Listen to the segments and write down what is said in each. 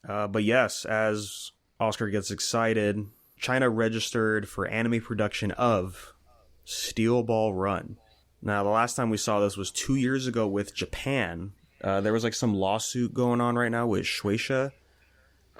But yes, as Oscar gets excited, China registered for anime production of Steel Ball Run. Now, the last time we saw this was 2 years ago with Japan. There was like some lawsuit going on right now with Shueisha,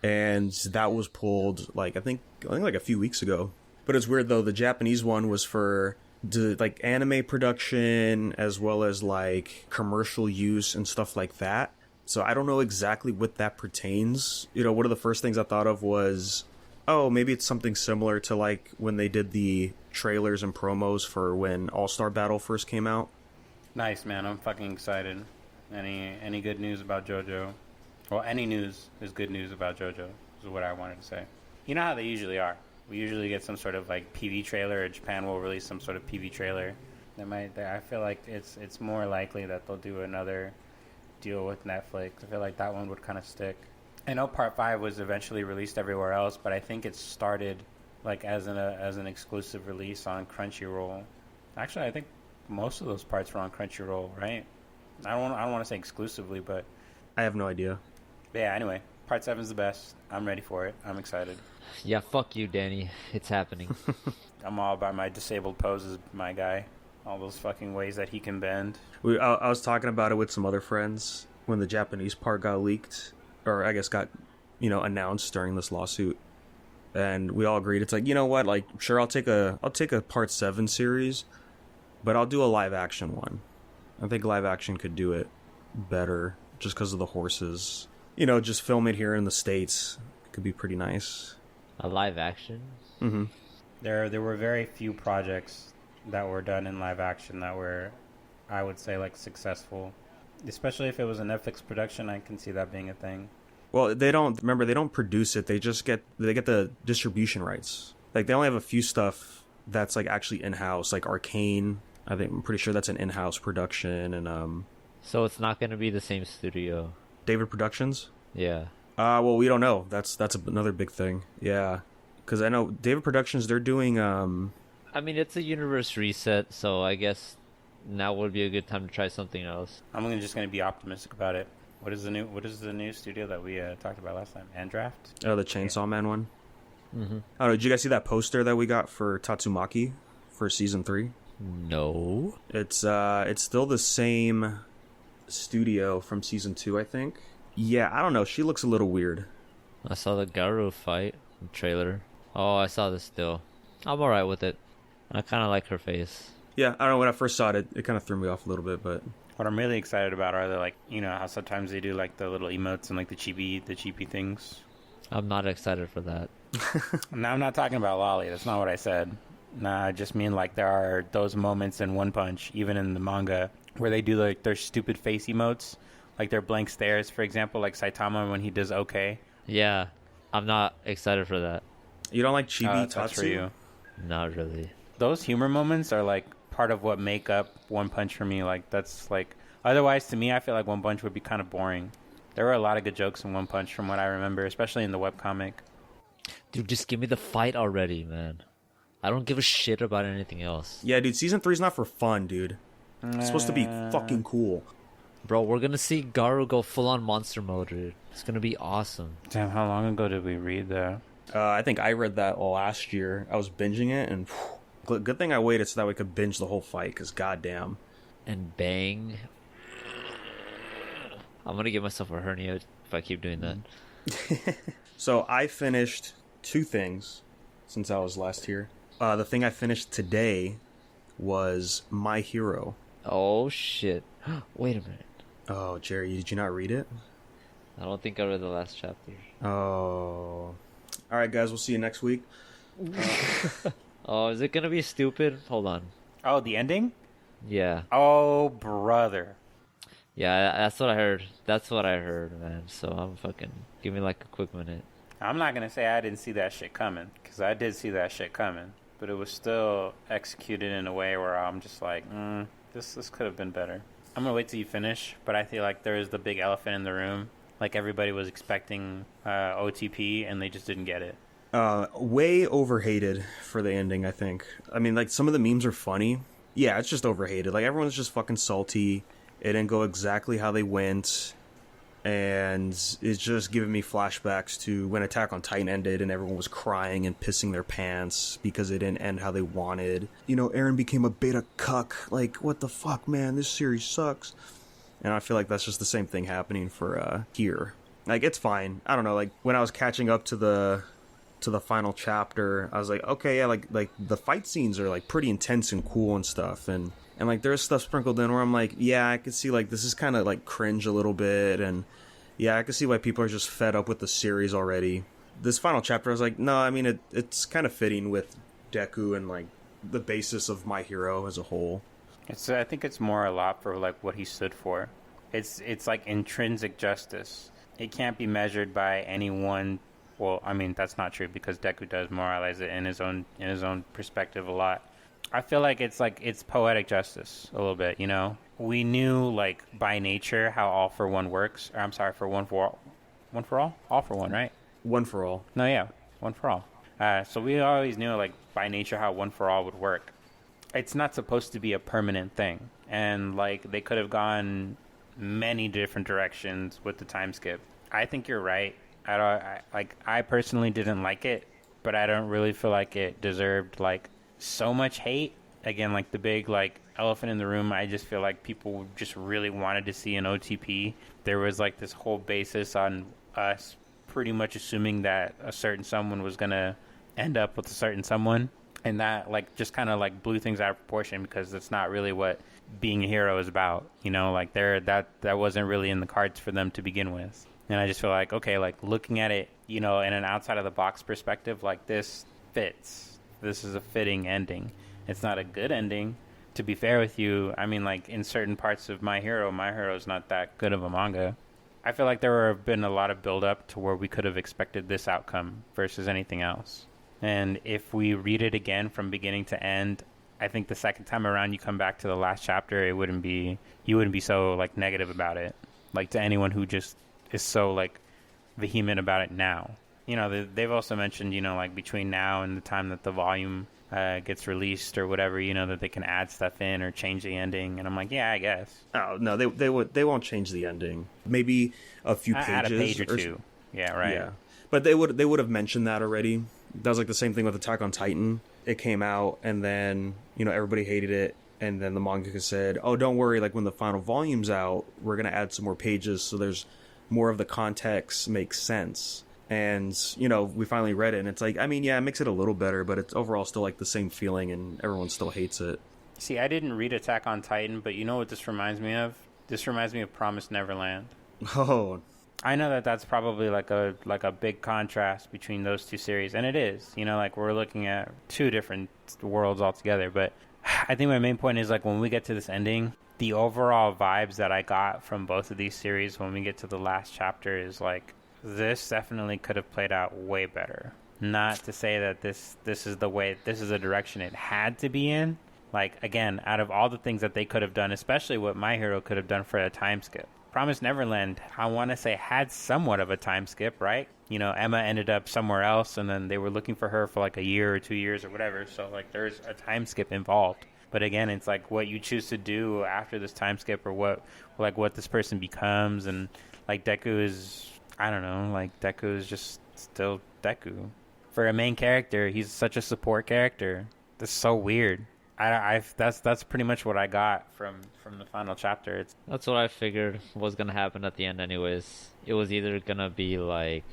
and that was pulled like I think like a few weeks ago. But it's weird though. The Japanese one was for like anime production as well as like commercial use and stuff like that. So I don't know exactly what that pertains. You know, one of the first things I thought of was, oh, maybe it's something similar to like when they did the trailers and promos for when All-Star Battle first came out. Nice, man. I'm fucking excited. Any good news about JoJo? Well, any news is good news about JoJo, is what I wanted to say. You know how they usually are. We usually get some sort of like PV trailer, or Japan will release some sort of PV trailer. I feel like it's more likely that they'll do another deal with Netflix. I feel like that one would kind of stick. I know Part 5 was eventually released everywhere else, but I think it started like as an exclusive release on Crunchyroll. Actually, I think most of those parts were on Crunchyroll, right? I don't want to say exclusively, but I have no idea. Yeah, anyway, Part 7 is the best. I'm ready for it. I'm excited. Yeah, fuck you, Danny. It's happening. I'm all about my disabled poses, my guy. All those fucking ways that he can bend. I was talking about it with some other friends when the Japanese part got leaked, or I guess got, announced during this lawsuit. And we all agreed, it's like, you know what, like, sure, I'll take a Part 7 series, but I'll do a live action one. I think live action could do it better just because of the horses. Just film it here in the States. It could be pretty nice. A live action? Mm-hmm. There were very few projects that were done in live action that were, I would say, like, successful. Especially if it was a Netflix production, I can see that being a thing. Well, they don't produce it. They just get the distribution rights. Like, they only have a few stuff that's like actually in-house, like Arcane. I'm pretty sure that's an in-house production, and So it's not going to be the same studio. David Productions? Yeah. Well, we don't know. That's another big thing. Yeah, because I know David Productions. They're doing. I mean, it's a universe reset, so I guess now would be a good time to try something else. I'm just going to be optimistic about it. What is the new studio that we talked about last time? Andf? Oh, the Chainsaw Man one. Mm-hmm. Oh, did you guys see that poster that we got for Tatsumaki for season 3? No. It's still the same studio from season 2, I think. Yeah, I don't know. She looks a little weird. I saw the Garu fight trailer. Oh, I saw this still. I'm alright with it. I kind of like her face. Yeah, I don't know. When I first saw it, it kind of threw me off a little bit, but what I'm really excited about are the, like, how sometimes they do like the little emotes and like the chibi things. I'm not excited for that. No, I'm not talking about Lolly. That's not what I said. Nah, I just mean like there are those moments in One Punch, even in the manga, where they do like their stupid face emotes, like their blank stares, for example, like Saitama when he does okay. Yeah, I'm not excited for that. You don't like chibi Tatsu? That's for you. Not really. Those humor moments are like part of what make up One Punch for me. Like, that's like, otherwise to me, I feel like One Punch would be kind of boring. There were a lot of good jokes in One Punch from what I remember, especially in the webcomic. Dude, just give me the fight already, man. I don't give a shit about anything else. Yeah, dude, season 3's not for fun, dude. It's supposed to be fucking cool. Bro, we're gonna see Garu go full-on monster mode, dude. It's gonna be awesome. Damn, how long ago did we read that? I think I read that last year. I was binging it, and good thing I waited so that we could binge the whole fight, because goddamn. And bang. I'm gonna give myself a hernia if I keep doing that. So I finished 2 things since I was last here. The thing I finished today was My Hero. Oh, shit. Wait a minute. Oh, Gerry, did you not read it? I don't think I read the last chapter. Oh. Alright, guys, we'll see you next week. Oh, is it gonna be stupid? Hold on. Oh, the ending? Yeah. Oh, brother. Yeah, that's what I heard. That's what I heard, man. So I'm fucking... Give me like a quick minute. I'm not going to say I didn't see that shit coming, because I did see that shit coming. But it was still executed in a way where I'm just like, this could have been better. I'm going to wait till you finish, but I feel like there is the big elephant in the room. Like, everybody was expecting OTP, and they just didn't get it. Way overhated for the ending, I think. I mean, like, some of the memes are funny. Yeah, it's just overhated. Like, everyone's just fucking salty. It didn't go exactly how they went. and it's just giving me flashbacks to when Attack on Titan ended and everyone was crying and pissing their pants because it didn't end how they wanted. You know, Eren became a beta cuck. Like, what the fuck, man? This series sucks. And I feel like that's just the same thing happening for here. Like, it's fine. I don't know, like, when I was catching up to the final chapter, I was like, okay, yeah, like the fight scenes are like pretty intense and cool and stuff, and like there's stuff sprinkled in where I'm like, yeah, I could see like this is kind of like cringe a little bit, and yeah, I could see why people are just fed up with the series already. This final chapter, I was like, no, I mean it's kind of fitting with Deku and like the basis of My Hero as a whole. I think it's more a lot for like what he stood for. It's like intrinsic justice. It can't be measured by anyone. Well, I mean that's not true because Deku does moralize it in his own perspective a lot. I feel like it's poetic justice a little bit, you know? We knew, like, by nature how all for one works. Or, I'm sorry, for one for all? One for all? All for one, right? One for all. No, yeah, one for all. So we always knew, like, by nature how one for all would work. It's not supposed to be a permanent thing. And, like, they could have gone many different directions with the time skip. I think you're right. I personally didn't like it, but I don't really feel like it deserved, like, so much hate. Again, like the big like elephant in the room, I just feel like people just really wanted to see an OTP. There was like this whole basis on us pretty much assuming that a certain someone was gonna end up with a certain someone, and that like just kind of like blew things out of proportion because that's not really what being a hero is about, you know, like that wasn't really in the cards for them to begin with. And I just feel like, okay, like looking at it, you know, in an outside of the box perspective, like this fits. This is a fitting ending. It's not a good ending. To be fair with you, I mean, like, in certain parts of My Hero is not that good of a manga. I feel like there have been a lot of build-up to where we could have expected this outcome versus anything else. And if we read it again from beginning to end, I think the second time around you come back to the last chapter, you wouldn't be so, like, negative about it. Like, to anyone who just is so, like, vehement about it now. You know, they've also mentioned, you know, like between now and the time that the volume gets released or whatever, you know, that they can add stuff in or change the ending. And I'm like, yeah, I guess. Oh, no, they won't change the ending. Maybe a few pages. Add a page or two. Yeah, right. Yeah. But they would have mentioned that already. That was like the same thing with Attack on Titan. It came out and then, you know, everybody hated it. And then the mangaka said, oh, don't worry, like when the final volume's out, we're going to add some more pages so there's more of the context makes sense. And, you know, we finally read it, and it's like, I mean, yeah, it makes it a little better, but it's overall still, like, the same feeling, and everyone still hates it. See, I didn't read Attack on Titan, but you know what this reminds me of? This reminds me of Promised Neverland. Oh. I know that that's probably, like a big contrast between those two series, and it is. You know, like, we're looking at two different worlds altogether, but I think my main point is, like, when we get to this ending, the overall vibes that I got from both of these series when we get to the last chapter is, like, this definitely could have played out way better. Not to say that this is the direction it had to be in. Like, again, out of all the things that they could have done, especially what My Hero could have done for a time skip. Promised Neverland, I want to say, had somewhat of a time skip, right? You know, Emma ended up somewhere else, and then they were looking for her for like a year or 2 years or whatever. So, like, there's a time skip involved. But again, it's like what you choose to do after this time skip or what this person becomes. And, like, Deku is... I don't know, like, Deku is just still Deku. For a main character, he's such a support character. That's so weird. That's pretty much what I got from the final chapter. That's what I figured was gonna happen at the end anyways. It was either gonna be like,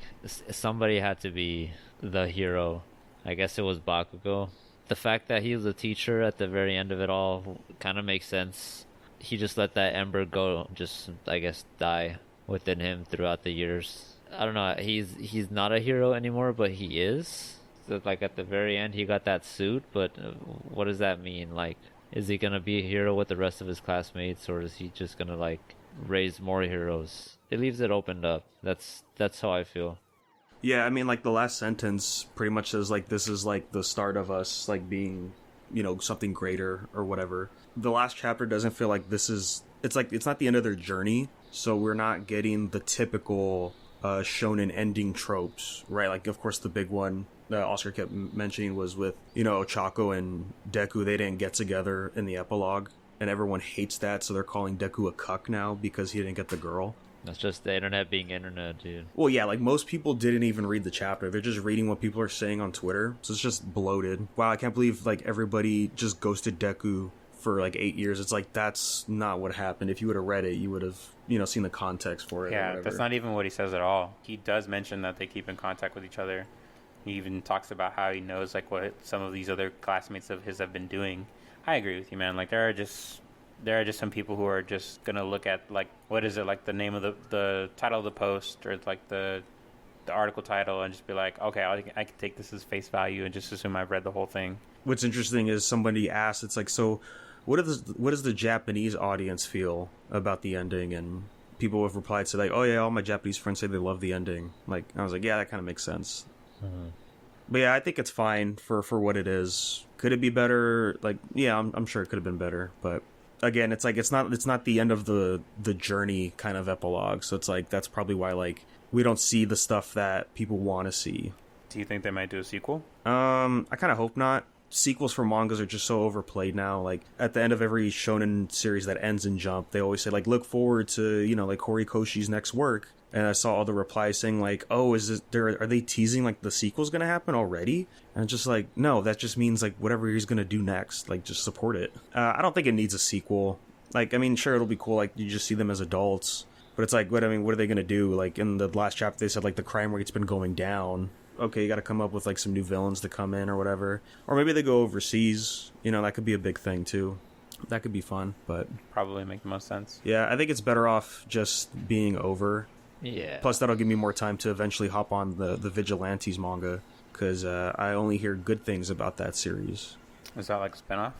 somebody had to be the hero. I guess it was Bakugo. The fact that he was a teacher at the very end of it all kind of makes sense. He just let that ember go, just, I guess, die within him throughout the years. I don't know, he's not a hero anymore, but he is. So, like, at the very end he got that suit, but what does that mean? Like, is he gonna be a hero with the rest of his classmates, or is he just gonna, like, raise more heroes? It leaves it opened up. That's how I feel. Yeah, I mean, like, the last sentence pretty much says, like, this is, like, the start of us, like, being, you know, something greater or whatever. The last chapter doesn't feel like this is... It's like, it's not the end of their journey, so we're not getting the typical shonen ending tropes, right? Like, of course, the big one that Oscar kept mentioning was with, you know, Ochako and Deku. They didn't get together in the epilogue, and everyone hates that, so they're calling Deku a cuck now because he didn't get the girl. That's just the internet being internet, dude. Well, yeah, like most people didn't even read the chapter. They're just reading what people are saying on Twitter. So it's just bloated. Wow, I can't believe like everybody just ghosted Deku for like 8 years. It's like that's not what happened. If you would have read it, you would have, seen the context for it. Yeah, that's not even what he says at all. He does mention that they keep in contact with each other. He even talks about how he knows like what some of these other classmates of his have been doing. I agree with you, man. Like there are just some people who are just gonna look at like what is it, like the name of the title of the post or like the article title and just be like, okay, I can take this as face value and just assume I've read the whole thing. What's interesting is somebody asked, it's like, so what does the Japanese audience feel about the ending? And people have replied to like, oh yeah, all my Japanese friends say they love the ending. Like I was like, yeah, that kind of makes sense. But yeah, I think it's fine for what it is. Could it be better? Like, yeah, I'm sure it could have been better. But again, it's like it's not the end of the journey kind of epilogue. So it's like that's probably why like we don't see the stuff that people want to see. Do you think they might do a sequel? I kind of hope not. Sequels for mangas are just so overplayed now. Like at the end of every shonen series that ends in Jump, they always say like look forward to like Horikoshi's next work. And I saw all the replies saying like, oh, are they teasing like the sequel's gonna happen already? And it's just like, no, that just means like whatever he's gonna do next, like just support it. I don't think it needs a sequel. Like, I mean, sure, it'll be cool, like you just see them as adults, but it's like, what are they gonna do? Like in the last chapter, they said like the crime rate's been going down. Okay, you got to come up with like some new villains to come in or whatever, or maybe they go overseas. That could be a big thing too. That could be fun, but probably make the most sense. Yeah, I think it's better off just being over. Yeah. Plus, that'll give me more time to eventually hop on the Vigilantes manga, because I only hear good things about that series. Is that like a spinoff?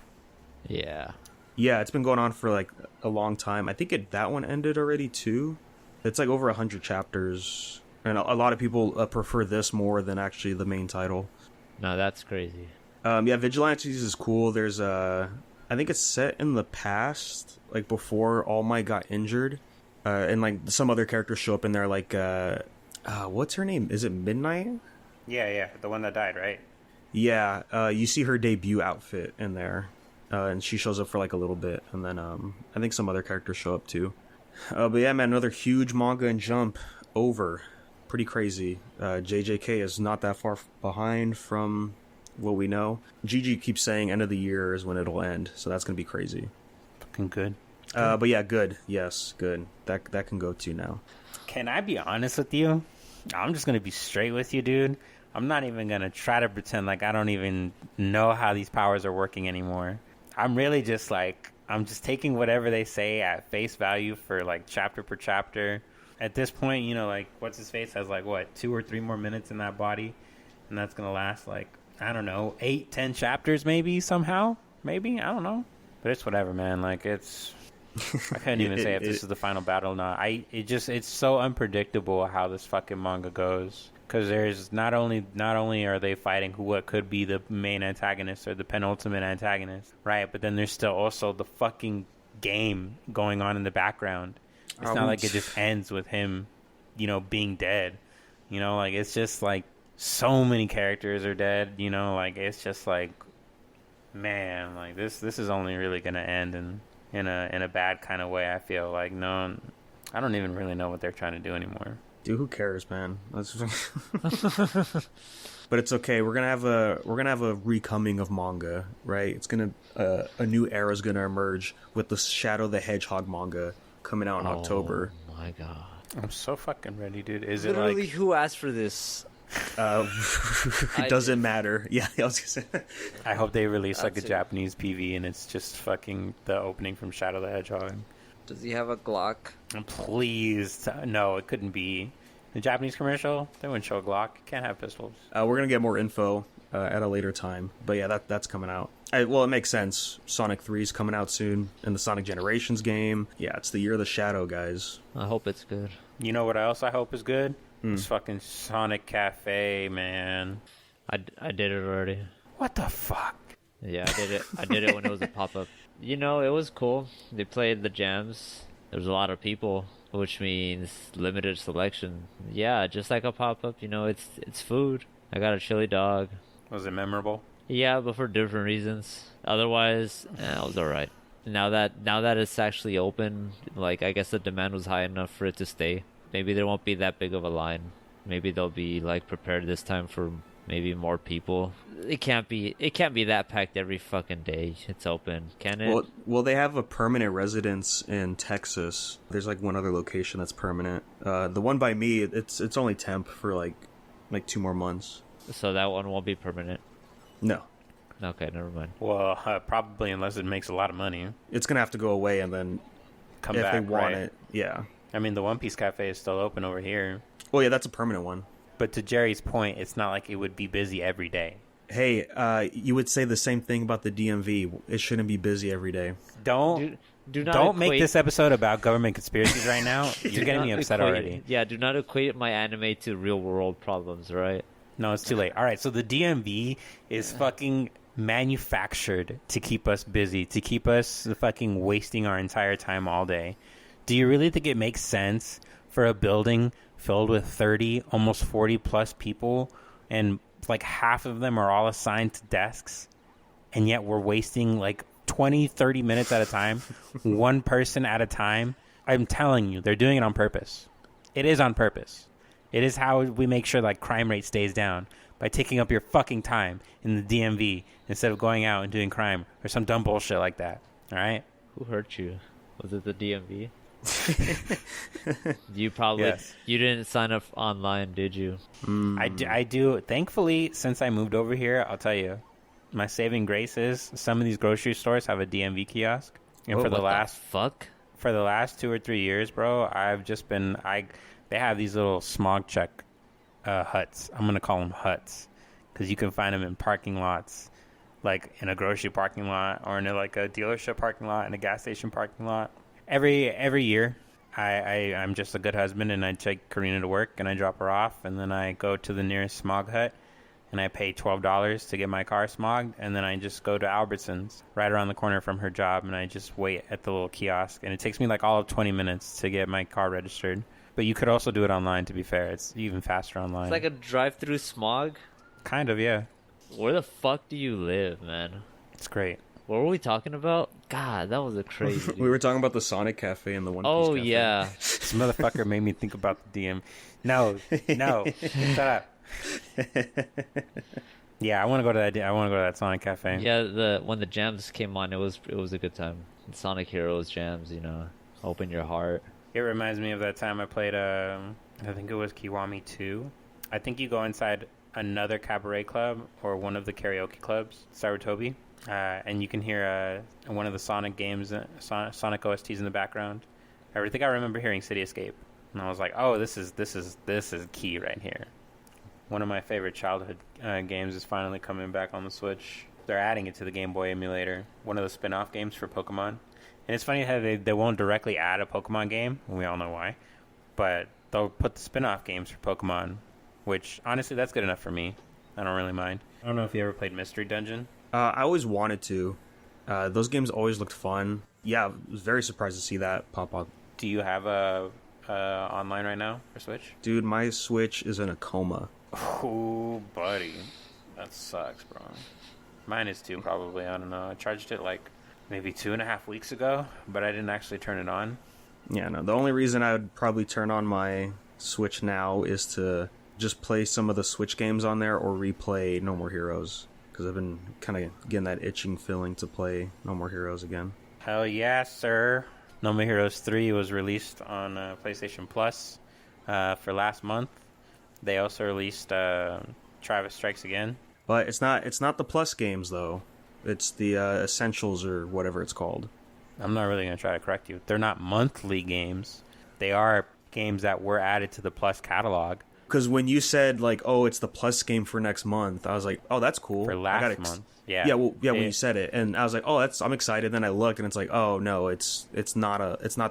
Yeah. Yeah, it's been going on for like a long time. I think that one ended already too. It's like over 100 chapters, and a lot of people prefer this more than actually the main title. No, that's crazy. Yeah, Vigilantes is cool. There's I think it's set in the past, like before All Might got injured. And like some other characters show up in there, like what's her name? Is it Midnight? Yeah, the one that died, right? Yeah, you see her debut outfit in there, and she shows up for like a little bit, and then I think some other characters show up too. But yeah, man, another huge manga and Jump over, pretty crazy. JJK is not that far behind from what we know. Gigi keeps saying end of the year is when it'll end, so that's gonna be crazy. Fucking good. But yeah, good. Yes, good. That can go too now. Can I be honest with you? I'm just gonna be straight with you, dude. I'm not even gonna try to pretend like I don't even know how these powers are working anymore. I'm really just like, I'm just taking whatever they say at face value for like chapter per chapter. At this point, like what's his face has like what 2 or 3 more minutes in that body, and that's gonna last like I don't know 8-10 chapters maybe somehow maybe I don't know. But it's whatever, man. Like it's. I couldn't even say if this is the final battle or not. It's so unpredictable how this fucking manga goes. Because there's not only are they fighting what could be the main antagonist or the penultimate antagonist, right? But then there's still also the fucking game going on in the background. It's not like it just ends with him, being dead. Like it's just like so many characters are dead. Like it's just like, man, like this is only really gonna end in a bad kind of way. I feel like no, I don't even really know what they're trying to do anymore. Dude, who cares, man? But it's okay. We're gonna have a recoming of manga, right? It's gonna a new era is gonna emerge with the Shadow the Hedgehog manga coming out in October. Oh my god! I'm so fucking ready, dude. Is literally it like who asked for this? It doesn't matter. Yeah, I was gonna say. I hope they release like a Japanese PV and it's just fucking the opening from Shadow the Hedgehog. Does he have a Glock? Please, no, it couldn't be. The Japanese commercial, they wouldn't show a Glock. Can't have pistols. We're gonna get more info at a later time, but yeah, that's coming out. Well, it makes sense. Sonic 3 is coming out soon, and the Sonic Generations game. Yeah, it's the year of the Shadow, guys. I hope it's good. You know what else I hope is good? It's fucking Sonic Cafe, man. I did it already. What the fuck? Yeah, I did it. I did it when it was a pop-up. It was cool. They played the jams. There was a lot of people, which means limited selection. Yeah, just like a pop-up, it's food. I got a chili dog. Was it memorable? Yeah, but for different reasons. Otherwise, it was alright. Now that it's actually open, like I guess the demand was high enough for it to stay. Maybe there won't be that big of a line. Maybe they'll be like prepared this time for maybe more people. It can't be that packed every fucking day. It's open, can it? Well, they have a permanent residence in Texas. There's like one other location that's permanent. The one by me, it's only temp for like 2 more months. So that one won't be permanent. No. Okay, never mind. Well, probably unless it makes a lot of money. It's gonna have to go away and then Come if back, they want right? it. Yeah. I mean, the One Piece Cafe is still open over here. Well, yeah, that's a permanent one. But to Jerry's point, it's not like it would be busy every day. Hey, you would say the same thing about the DMV. It shouldn't be busy every day. Don't not make this episode about government conspiracies right now. You're getting me upset already. Yeah, do not equate my anime to real world problems, right? No, it's too late. All right, so the DMV is fucking manufactured to keep us busy, to keep us fucking wasting our entire time all day. Do you really think it makes sense for a building filled with 30, almost 40 plus people, and like half of them are all assigned to desks, and yet we're wasting like 20, 30 minutes at a time, one person at a time? I'm telling you, they're doing it on purpose. It is on purpose. It is how we make sure like crime rate stays down, by taking up your fucking time in the DMV instead of going out and doing crime or some dumb bullshit like that. All right? Who hurt you? Was it the DMV? You probably Yes. You didn't sign up online, did you? I do. Thankfully, since I moved over here, I'll tell you, my saving grace is some of these grocery stores have a DMV kiosk, and What for the the last fuck? 2 or 3 years, bro, I've just been they have these little smog check huts. I'm gonna call them huts because you can find them in parking lots, like in a grocery parking lot or in like a dealership parking lot and a gas station parking lot. Every year, I'm just a good husband and I take Karina to work and I drop her off and then I go to the nearest smog hut and I pay $12 to get my car smogged, and then I just go to Albertsons right around the corner from her job and I just wait at the little kiosk, and it takes me like all of 20 minutes to get my car registered. But you could also do it online, to be fair. It's even faster online. It's like a drive-through smog. Kind of, yeah. Where the fuck do you live, man? It's great. What were we talking about? God, that was a crazy. We were talking about the Sonic Cafe and the One Piece Oh Cafe. yeah. This motherfucker made me think about the DM. No. Shut up. Yeah, I want to go to that. I want to go to that Sonic Cafe. Yeah, when the jams came on, it was a good time. Sonic Heroes jams, open your heart. It reminds me of that time I played, I think it was Kiwami 2. I think you go inside another cabaret club or one of the karaoke clubs, Sarutobi, and you can hear one of the Sonic games, Sonic OSTs in the background. I think I remember hearing City Escape, and I was like, oh, this is key right here. One of my favorite childhood games is finally coming back on the Switch. They're adding it to the Game Boy emulator, one of the spin-off games for Pokemon. And it's funny how they won't directly add a Pokemon game, and we all know why, but they'll put the spin-off games for Pokemon, which, honestly, that's good enough for me. I don't really mind. I don't know if you ever played Mystery Dungeon. I always wanted to. Those games always looked fun. Yeah, I was very surprised to see that pop up. Do you have a online right now for Switch? Dude, my Switch is in a coma. Oh, buddy. That sucks, bro. Mine is too, probably. I don't know. I charged it like maybe 2.5 weeks ago, but I didn't actually turn it on. Yeah, no. The only reason I would probably turn on my Switch now is to just play some of the Switch games on there or replay No More Heroes, because I've been kind of getting that itching feeling to play No More Heroes again. Hell yeah, sir. No More Heroes 3 was released on PlayStation Plus for last month. They also released Travis Strikes Again. But it's not the Plus games, though. It's the Essentials or whatever it's called. I'm not really going to try to correct you. They're not monthly games. They are games that were added to the Plus catalog. Because when you said, like, oh, it's the Plus game for next month, I was like, oh, that's cool. For last month. Yeah. Yeah, when you said it. And I was like, oh, I'm excited. Then I looked, and it's like, oh, no, it's not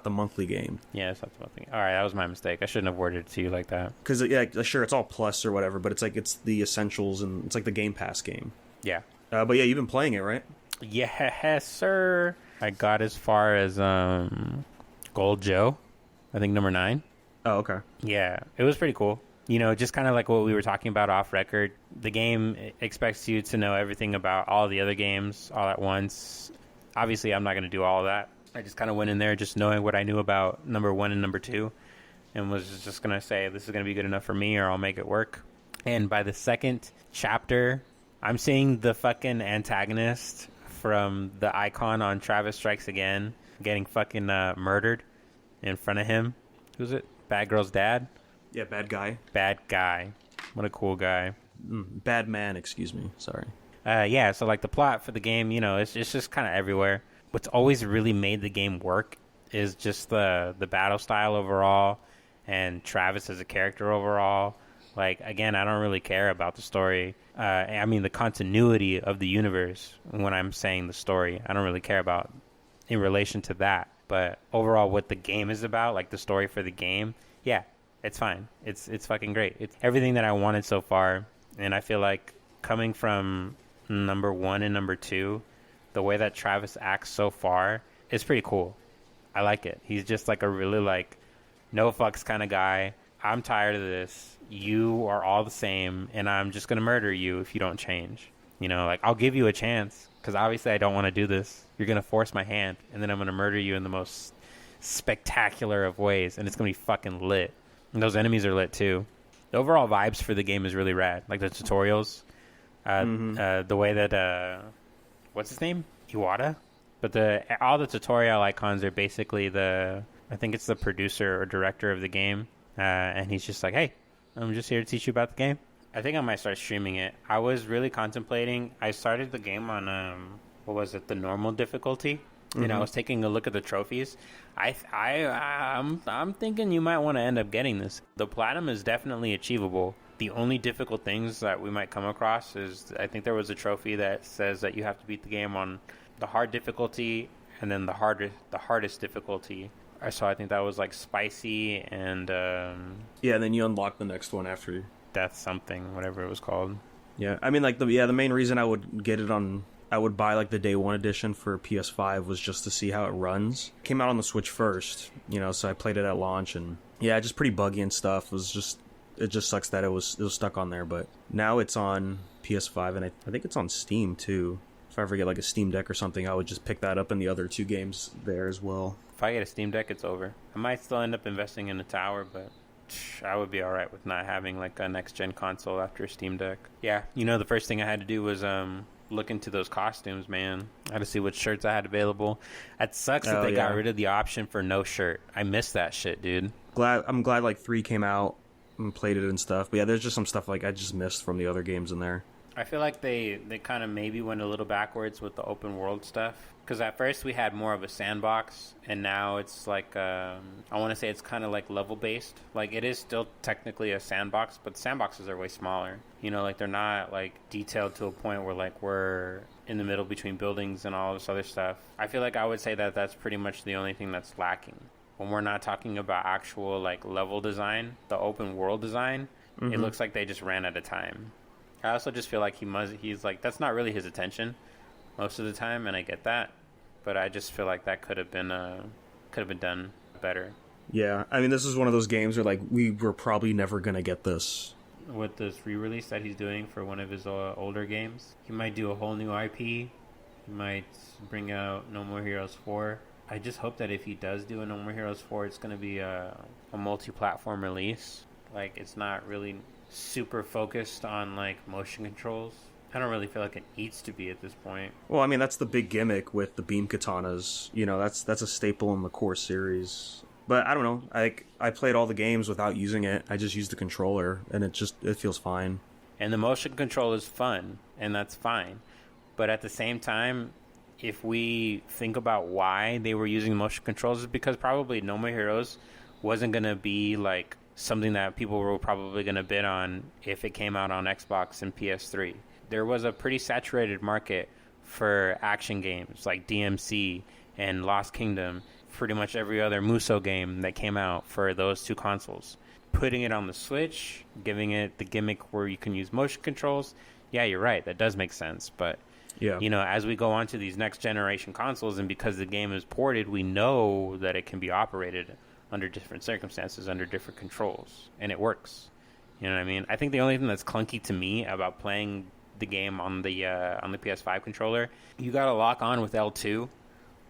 the monthly game. Yeah, that's not the monthly game. All right, that was my mistake. I shouldn't have worded it to you like that. Because, yeah, sure, it's all Plus or whatever, but it's the Essentials, and it's like the Game Pass game. Yeah. But yeah, you've been playing it, right? Yes, sir. I got as far as Gold Joe, I think number 9. Oh, okay. Yeah, it was pretty cool. Just kind of like what we were talking about off record. The game expects you to know everything about all the other games all at once. Obviously, I'm not going to do all of that. I just kind of went in there just knowing what I knew about number 1 and number 2, and was just going to say, this is going to be good enough for me, or I'll make it work. And by the second chapter, I'm seeing the fucking antagonist from the icon on Travis Strikes Again getting fucking murdered in front of him. Who's it? Bad Girl's dad? Yeah, bad guy. Bad guy. What a cool guy. Bad man, excuse me. Sorry. Yeah, so like the plot for the game, you know, it's just kind of everywhere. What's always really made the game work is just the battle style overall, and Travis as a character overall. Like, again, I don't really care about the story. I mean, the continuity of the universe when I'm saying the story, I don't really care about in relation to that. But overall, what the game is about, like the story for the game, yeah, it's fine. It's fucking great. It's everything that I wanted so far. And I feel like coming from number 1 and number 2, the way that Travis acts so far is pretty cool. I like it. He's just like a really like no fucks kind of guy. I'm tired of this. You are all the same, and I'm just going to murder you if you don't change. You know, like, I'll give you a chance, because obviously I don't want to do this. You're going to force my hand, and then I'm going to murder you in the most spectacular of ways, and it's going to be fucking lit. And those enemies are lit, too. The overall vibes for the game is really rad. Like, the tutorials, the way that, what's his name? Iwata? But all the tutorial icons are basically I think it's the producer or director of the game. And he's just like, hey, I'm just here to teach you about the game. I think I might start streaming it. I was really contemplating. I started the game on, what was it, the normal difficulty. And I was taking a look at the trophies. I'm thinking you might want to end up getting this. The platinum is definitely achievable. The only difficult things that we might come across is, I think there was a trophy that says that you have to beat the game on the hard difficulty and then the hardest difficulty. So I think that was like spicy and yeah, and then you unlock the next one after Death something, whatever it was called. Yeah, I mean, like the main reason I would get it on, I would buy like the day 1 edition for PS5 was just to see how it runs. It came out on the Switch first, you know, so I played it at launch, and yeah, just pretty buggy and stuff. It just sucks that it was stuck on there, but now it's on PS5, and I think it's on Steam too. If I ever get like a Steam Deck or something, I would just pick that up and the other 2 games there as well. If I get a Steam Deck, it's over. I might still end up investing in a tower, but I would be alright with not having like a next-gen console after a Steam Deck. Yeah, you know, the first thing I had to do was look into those costumes, man. I had to see what shirts I had available. It sucks that they got rid of the option for no shirt. I miss that shit, dude. I'm glad like 3 came out and played it and stuff. But yeah, there's just some stuff like I just missed from the other games in there. I feel like they kind of maybe went a little backwards with the open world stuff. Because at first we had more of a sandbox, and now it's like, I want to say it's kind of like level-based. Like, it is still technically a sandbox, but sandboxes are way smaller. You know, like, they're not, like, detailed to a point where, like, we're in the middle between buildings and all this other stuff. I feel like I would say that that's pretty much the only thing that's lacking. When we're not talking about actual, like, level design, the open world design, it looks like they just ran out of time. I also just feel like he's like, that's not really his attention most of the time, and I get that. But I just feel like that could have been done better. Yeah, I mean, this is one of those games where like we were probably never gonna get this. With this re-release that he's doing for one of his older games, he might do a whole new IP. He might bring out No More Heroes 4. I just hope that if he does do a No More Heroes 4, it's gonna be a multi-platform release. Like, it's not really super focused on like motion controls. I don't really feel like it needs to be at this point. Well, I mean, that's the big gimmick with the beam katanas. You know, that's a staple in the core series. But I don't know. I played all the games without using it. I just used the controller, and it feels fine. And the motion control is fun, and that's fine. But at the same time, if we think about why they were using motion controls, is because probably No More Heroes wasn't going to be like something that people were probably going to bid on if it came out on Xbox and PS3. There was a pretty saturated market for action games like DMC and Lost Kingdom, pretty much every other Musou game that came out for those 2 consoles. Putting it on the Switch, giving it the gimmick where you can use motion controls, yeah, you're right, that does make sense. But, yeah, you know, as we go on to these next generation consoles, and because the game is ported, we know that it can be operated under different circumstances, under different controls, and it works. You know what I mean? I think the only thing that's clunky to me about playing the game on the PS5 controller, you gotta lock on with L2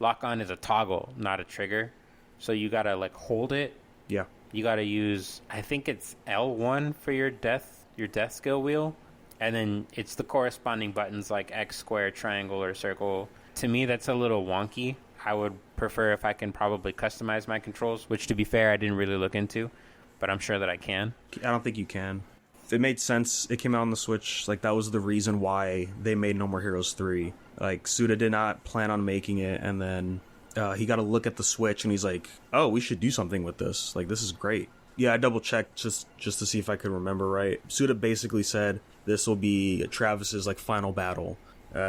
lock on is a toggle, not a trigger. So you gotta like hold it. Yeah. You gotta use, I think it's L1 for your death skill wheel, and then it's the corresponding buttons like X, square, triangle, or circle. To me, that's a little wonky. I would prefer if I can probably customize my controls, which to be fair, I didn't really look into, but I'm sure that I can. I don't think you can. It made sense. It came out on the Switch. Like, that was the reason why they made No More Heroes 3. Like, Suda did not plan on making it, and then he got a look at the Switch, and he's like, oh, we should do something with this. Like, this is great. Yeah, I double-checked just to see if I could remember right. Suda basically said this will be Travis's, like, final battle.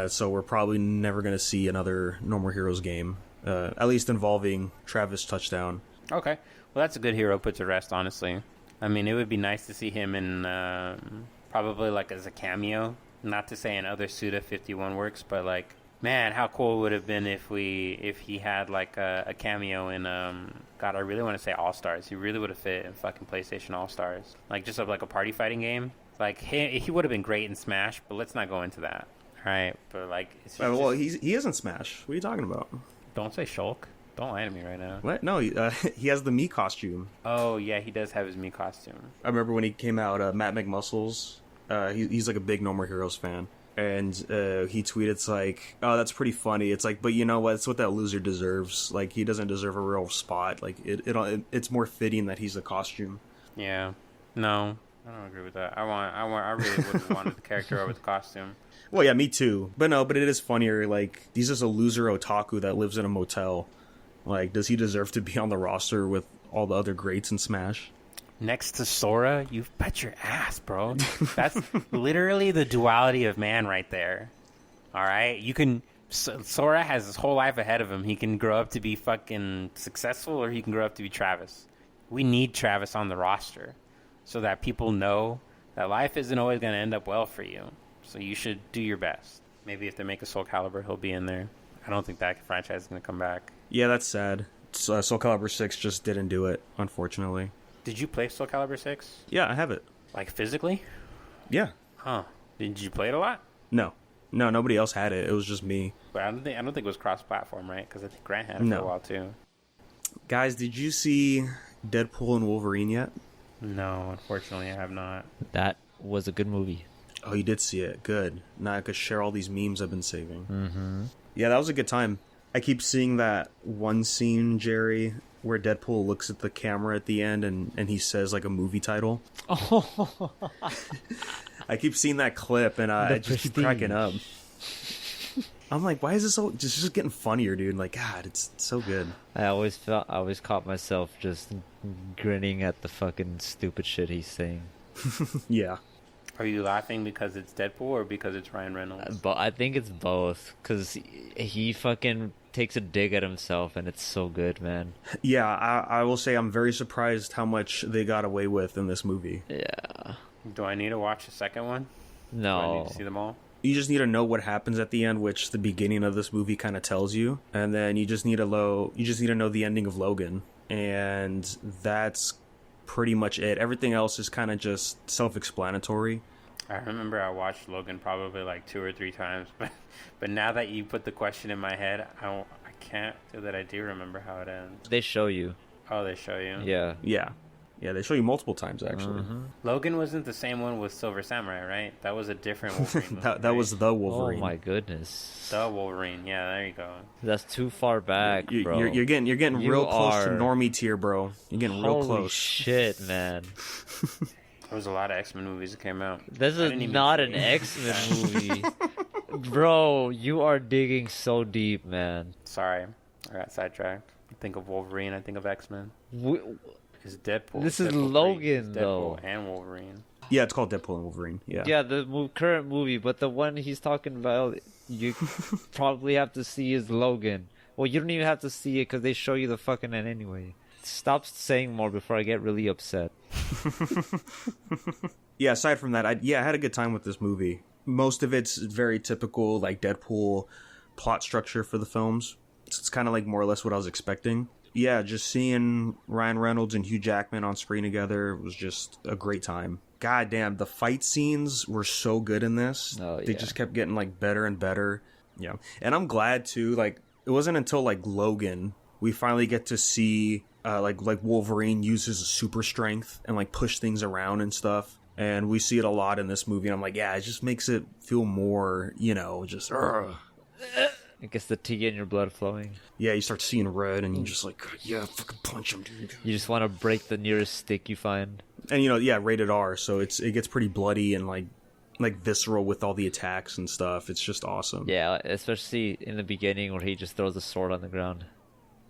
So we're probably never going to see another No More Heroes game, at least involving Travis Touchdown. Okay. Well, that's a good hero put to rest, honestly. I mean, it would be nice to see him in probably like as a cameo. Not to say in other Suda 51 works, but like, man, how cool would it have been if he had like a cameo in God, I really want to say All Stars. He really would have fit in fucking PlayStation All Stars. Like just like a party fighting game. Like he would have been great in Smash, but let's not go into that. All right, but like, it's just, well, he is in Smash. What are you talking about? Don't say Shulk. Don't lie to me right now. What? No, he has the Mii costume. Oh, yeah, he does have his Mii costume. I remember when he came out, Matt McMuscles, he's like a big No More Heroes fan. And he tweeted, it's like, oh, that's pretty funny. It's like, but you know what? It's what that loser deserves. Like, he doesn't deserve a real spot. Like, it's more fitting that he's the costume. Yeah. No, I don't agree with that. I really would have wanted the character over the costume. Well, yeah, me too. But no, but it is funnier. Like, he's just a loser otaku that lives in a motel. Like, does he deserve to be on the roster with all the other greats in Smash? Next to Sora, you bet your ass, bro. That's literally the duality of man right there. All right? Sora has his whole life ahead of him. He can grow up to be fucking successful, or he can grow up to be Travis. We need Travis on the roster so that people know that life isn't always going to end up well for you. So you should do your best. Maybe if they make a Soul Calibur, he'll be in there. I don't think that franchise is going to come back. Yeah, that's sad. Soul Calibur 6 just didn't do it, unfortunately. Did you play Soul Calibur 6? Yeah, I have it. Like, physically? Yeah. Huh. Did you play it a lot? No, nobody else had it. It was just me. But I don't think it was cross-platform, right? Because I think Grant had it for a while, too. Guys, did you see Deadpool and Wolverine yet? No, unfortunately, I have not. That was a good movie. Oh, you did see it. Good. Now I could share all these memes I've been saving. Mm-hmm. Yeah, that was a good time. I keep seeing that one scene, Gerry, where Deadpool looks at the camera at the end and he says like a movie title. Oh. I keep seeing that clip and I just keep cracking up. I'm like, why is this so just getting funnier, dude? Like, God, it's so good. I always caught myself just grinning at the fucking stupid shit he's saying. Yeah. Are you laughing because it's Deadpool or because it's Ryan Reynolds? But I think it's both, because he fucking takes a dig at himself, and it's so good, man. Yeah, I will say I'm very surprised how much they got away with in this movie. Yeah. Do I need to watch the second one? No. Do I need to see them all? You just need to know what happens at the end, which the beginning of this movie kind of tells you, and then you just need to know the ending of Logan, and that's pretty much it. Everything else is kind of just self-explanatory. I remember I watched Logan probably like 2 or 3 times, but now that you put the question in my head, I can't feel that I do remember how it ends. They show you. Oh, they show you? Yeah. Yeah, they show you multiple times, actually. Mm-hmm. Logan wasn't the same one with Silver Samurai, right? That was a different Wolverine movie, that was the Oh Wolverine. my goodness. The Wolverine. Yeah, there you go. That's too far back, bro. You're getting You real close to are- normie tier, bro. You're getting real Holy close. shit, man. There was a lot of X-Men movies that came out. This I is didn't even not see an it. X-Men movie. Bro, you are digging so deep, man. Sorry, I got sidetracked. I think of Wolverine, I think of X-Men. It's Deadpool. This is Deadpool 3. Logan, It's Deadpool though. and Wolverine. Yeah, it's called Deadpool and Wolverine. Yeah. Yeah, the current movie, but the one he's talking about, you probably have to see is Logan. Well, you don't even have to see it because they show you the fucking end anyway. Stop saying more before I get really upset. Yeah, aside from that, I had a good time with this movie. Most of it's very typical, like, Deadpool plot structure for the films. It's kind of like more or less what I was expecting. Yeah, just seeing Ryan Reynolds and Hugh Jackman on screen together was just a great time. God damn, the fight scenes were so good in this. Oh, They yeah. just kept getting, like, better and better. Yeah. And I'm glad, too, like, wasn't until like Logan we finally get to see like Wolverine use his super strength and like push things around and stuff. And we see it a lot in this movie. And I'm like, yeah, it just makes it feel more, just. It gets the tea in your blood flowing. Yeah, you start seeing red, and you're just like, yeah, fucking punch him, dude. You just want to break the nearest stick you find. And yeah, rated R, so it gets pretty bloody and like visceral with all the attacks and stuff. It's just awesome. Yeah, especially in the beginning where he just throws a sword on the ground.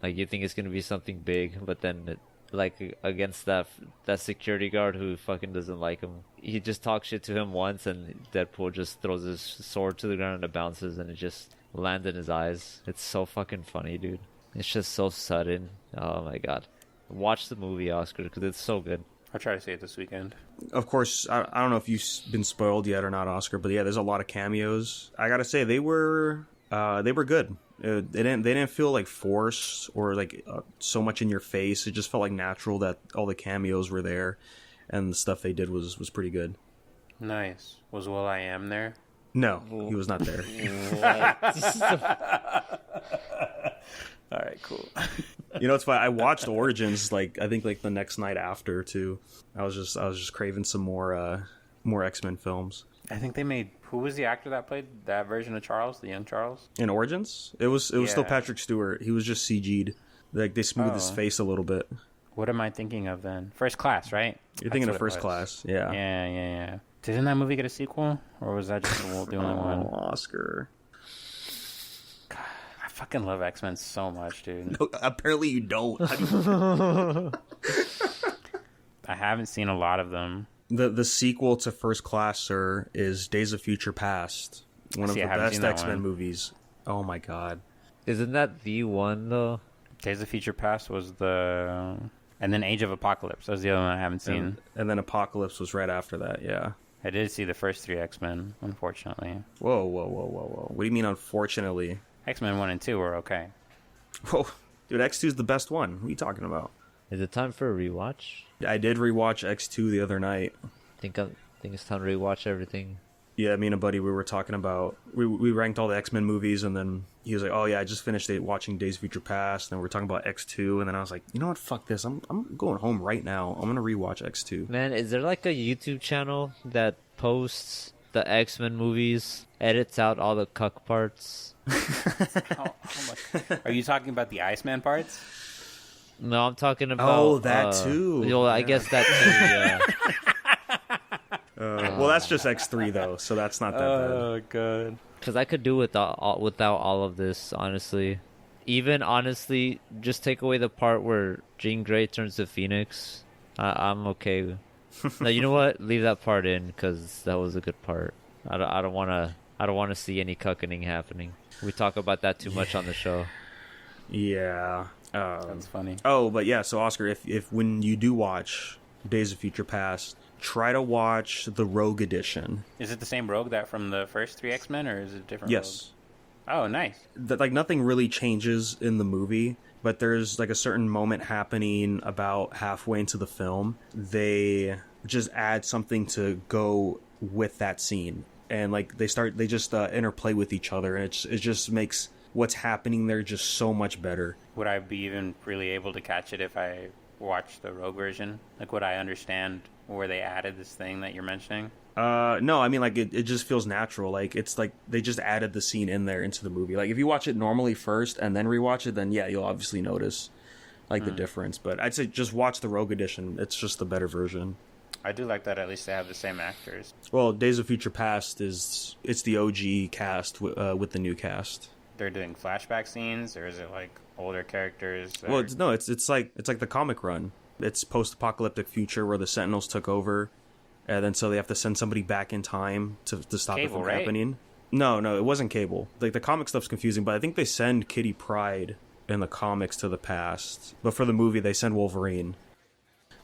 Like you think it's gonna be something big, but then like against that security guard who fucking doesn't like him, he just talks shit to him once, and Deadpool just throws his sword to the ground and it bounces, and it just lands in his eyes. It's so fucking funny, dude. It's just so sudden. Oh my god. Watch the movie, Oscar, because it's so good. I'll try to see it this weekend. Of course, I don't know if you've been spoiled yet or not, Oscar, but yeah, there's a lot of cameos. I gotta say, they were good. They didn't feel like forced or like so much in your face. It just felt like natural that all the cameos were there, and the stuff they did was pretty good. Nice. Was will.i.am there? No, he was not there. All right, cool. It's funny. I watched Origins I think the next night after too. I was just craving some more X-Men films. I think they made. Who was the actor that played that version of Charles, the young Charles? In Origins, it was still Patrick Stewart. He was just CG'd. Like they smoothed his face a little bit. What am I thinking of then? First Class, right? You're thinking of First Class, yeah. Yeah. Didn't that movie get a sequel, or was that just the only one? Oscar. God, I fucking love X-Men so much, dude. No, apparently you don't. I haven't seen a lot of them. The sequel to First Class, sir, is Days of Future Past. One of the best X-Men movies. Oh my god. Isn't that the one though? Days of Future Past was the... And then Age of Apocalypse. That was the other one I haven't seen. And then Apocalypse was right after that, yeah. I did see the first 3 X-Men, unfortunately. Whoa. What do you mean, unfortunately? X-Men 1 and 2 were okay. Whoa. Dude, X2 is the best one. What are you talking about? Is it time for a rewatch? I did rewatch X2 the other night. I think it's time to rewatch everything. Yeah, me and a buddy, we were talking about... We ranked all the X-Men movies, and then he was like, oh yeah, I just finished watching Days of Future Past, and we were talking about X2, and then I was like, you know what, fuck this, I'm going home right now. I'm gonna rewatch X2. Man, is there like a YouTube channel that posts the X-Men movies, edits out all the cuck parts? How much? Are you talking about the Iceman parts? No, I'm talking about... that too. I guess that too, yeah. Well, that's just X3 though, so that's not that bad. Oh, God. Because I could do without all of this, honestly. Even, honestly, just take away the part where Jean Grey turns to Phoenix. I'm okay. Now, you know what? Leave that part in, because that was a good part. I don't want to see any cucking happening. We talk about that too much on the show. Yeah. That's funny. Oh, but yeah, so Oscar, if when you do watch Days of Future Past, try to watch the Rogue Edition. Is it the same Rogue that from the first 3 X-Men, or is it different? Yes. Rogue? Oh, nice. Like nothing really changes in the movie, but there's like a certain moment happening about halfway into the film. They just add something to go with that scene, and like they just interplay with each other, and it just makes what's happening there just so much better. Would I be even really able to catch it if I watched the Rogue version? Like, would I understand where they added this thing that you're mentioning? No, I mean, like, it just feels natural. Like, it's like they just added the scene in there into the movie. Like, if you watch it normally first and then rewatch it, then yeah, you'll obviously notice like the difference. But I'd say just watch the Rogue Edition. It's just the better version. I do like that at least they have the same actors. Well, Days of Future Past it's the OG cast with the new cast. They're doing flashback scenes, or is it like older characters? Well, it's like the comic run. It's post-apocalyptic future where the Sentinels took over, and then so they have to send somebody back in time to stop it from happening. No, it wasn't Cable. Like the comic stuff's confusing, but I think they send Kitty Pryde in the comics to the past, but for the movie they send Wolverine.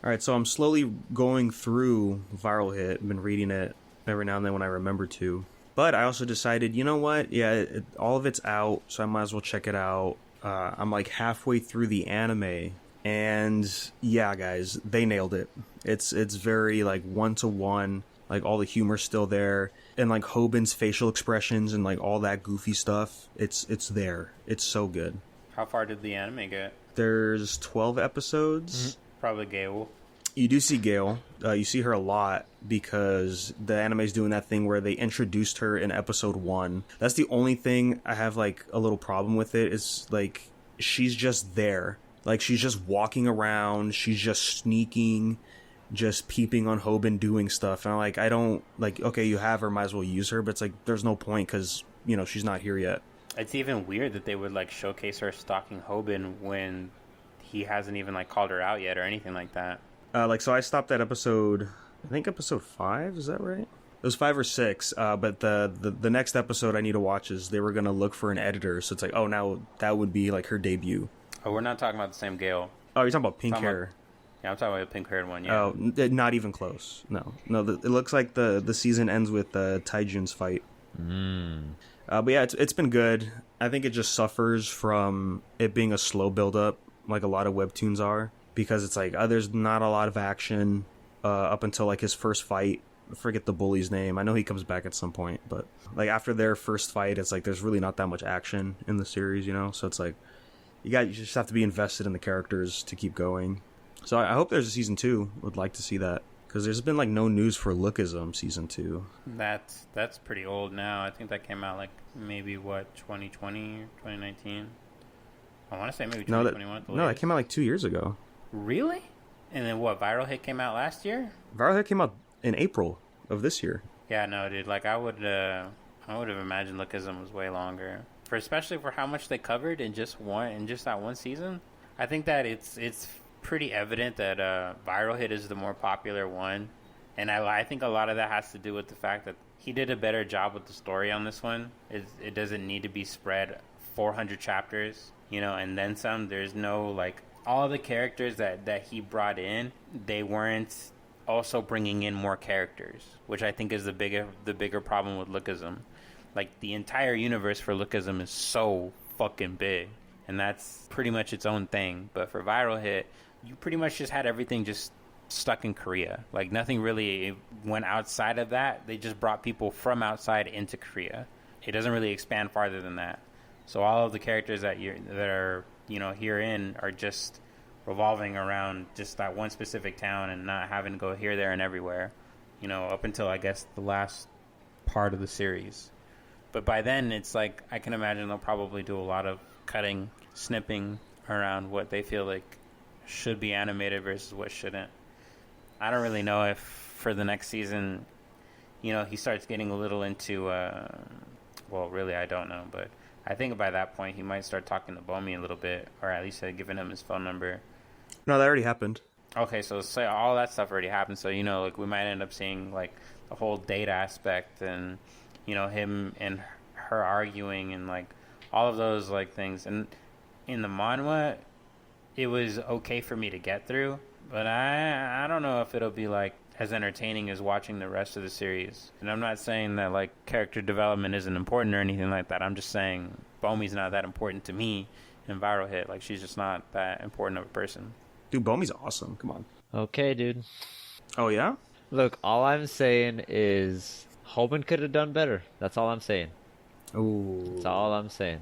All right, so I'm slowly going through Viral Hit. I've been reading it every now and then when I remember to. But I also decided, you know what? Yeah, all of it's out, so I might as well check it out. I'm like halfway through the anime, and yeah, guys, they nailed it. It's very like 1-to-1. Like, all the humor's still there. And, like, Hoban's facial expressions and, like, all that goofy stuff, it's there. It's so good. How far did the anime get? There's 12 episodes. Probably Gale. You do see Gale. You see her a lot because the anime's doing that thing where they introduced her in episode 1. That's the only thing I have, like, a little problem with it. Is, like, she's just there. Like, she's just walking around. She's just sneaking, just peeping on Hoban doing stuff. And I'm like, I don't, like, okay, you have her, might as well use her. But it's like, there's no point because, you know, she's not here yet. It's even weird that they would, like, showcase her stalking Hoban when he hasn't even, like, called her out yet or anything like that. So I stopped at episode, I think episode 5, is that right? It was 5 or 6, but the next episode I need to watch is they were going to look for an editor, so it's like, oh, now that would be, like, her debut. Oh, we're not talking about the same Gale. Oh, you're talking about pink hair. Yeah, I'm talking about the pink-haired one, yeah. Oh, not even close. No, it looks like the season ends with Taijun's fight. But yeah, it's been good. I think it just suffers from it being a slow build-up, like a lot of webtoons are. Because it's like, there's not a lot of action up until, like, his first fight. I forget the bully's name. I know he comes back at some point. But, like, after their first fight, it's like there's really not that much action in the series, you know? So it's like, you just have to be invested in the characters to keep going. So I hope there's a season 2. Would like to see that. Because there's been, like, no news for Lookism season 2. That's pretty old now. I think that came out, like, maybe, 2020 or 2019? I want to say maybe 2021. No, that came out, like, 2 years ago. Really? And then what, Viral Hit came out last year? Viral Hit came out in April of this year. Yeah, no, dude. Like, I would have imagined Lookism was way longer. Especially for how much they covered in just that one season. I think that it's pretty evident that Viral Hit is the more popular one. And I think a lot of that has to do with the fact that he did a better job with the story on this one. It doesn't need to be spread 400 chapters, you know, and then some. There's no, like, all the characters that he brought in, they weren't also bringing in more characters, which I think is the bigger problem with Lookism. Like, the entire universe for Lookism is so fucking big, and that's pretty much its own thing. But for Viral Hit, you pretty much just had everything just stuck in Korea. Like, nothing really went outside of that. They just brought people from outside into Korea. It doesn't really expand farther than that. So all of the characters that are, you know, herein are just revolving around just that one specific town and not having to go here, there, and everywhere, you know, up until, I guess, the last part of the series. But by then, it's like, I can imagine they'll probably do a lot of cutting, snipping around what they feel like should be animated versus what shouldn't. I don't really know if for the next season, you know, he starts getting a little into, well, really, I don't know, but I think by that point he might start talking to Bomi a little bit, or at least giving him his phone number. No, that already happened. Okay, so say all that stuff already happened. So, you know, like, we might end up seeing, like, the whole date aspect and, you know, him and her arguing and, like, all of those, like, things. And in the manhwa, it was okay for me to get through, but I don't know if it'll be, like, as entertaining as watching the rest of the series. And I'm not saying that, like, character development isn't important or anything like that. I'm just saying Bomi's not that important to me in Viral Hit. Like, she's just not that important of a person. Dude, Bomi's awesome. Come on. Okay, dude. Oh, yeah? Look, all I'm saying is Hoban could have done better. That's all I'm saying. Ooh. That's all I'm saying.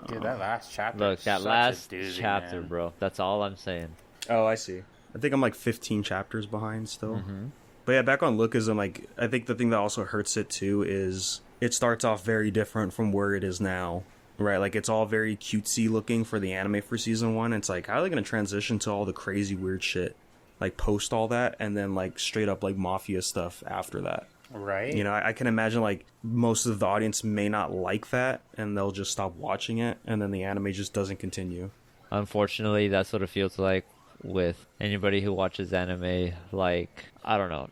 Dude, that last chapter. Look, that last doozy, chapter, man. bro. That's all I'm saying. Oh, I see. I think I'm like 15 chapters behind still. Mm-hmm. But yeah, back on Lookism, like, I think the thing that also hurts it too is it starts off very different from where it is now. Right, like, it's all very cutesy looking for the anime for season 1. It's like, how are they going to transition to all the crazy weird shit? Like, post all that and then, like, straight up, like, mafia stuff after that. Right. You know, I can imagine, like, most of the audience may not like that and they'll just stop watching it and then the anime just doesn't continue. Unfortunately, that's what it feels like with anybody who watches anime. Like, I don't know.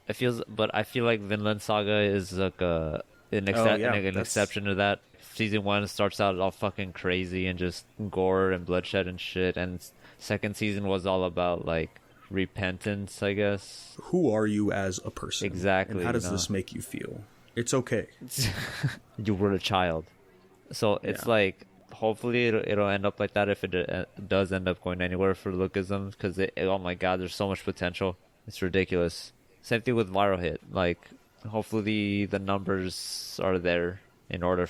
But I feel like Vinland Saga is like an exception to that. Season 1 starts out all fucking crazy and just gore and bloodshed and shit. And second season was all about, like, repentance, I guess. Who are you as a person? Exactly. And how does this make you feel? It's okay. You were a child. So it's like, hopefully it'll end up like that if it does end up going anywhere for Lookism. Because, oh my god, there's so much potential. It's ridiculous. Same thing with Viral Hit. Like, hopefully the numbers are there in order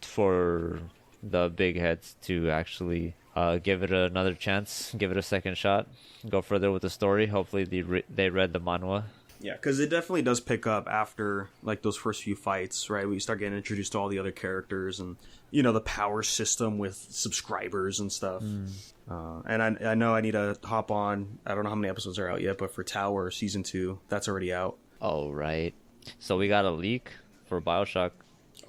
for the big heads to actually give it another chance, give it a second shot, go further with the story. Hopefully they read the manhwa. Yeah, because it definitely does pick up after like those first few fights, right? We start getting introduced to all the other characters and the power system with subscribers and stuff. And I know I need to hop on. I don't know how many episodes are out yet, but for Tower season 2, that's already out. Oh right. So we got a leak for BioShock.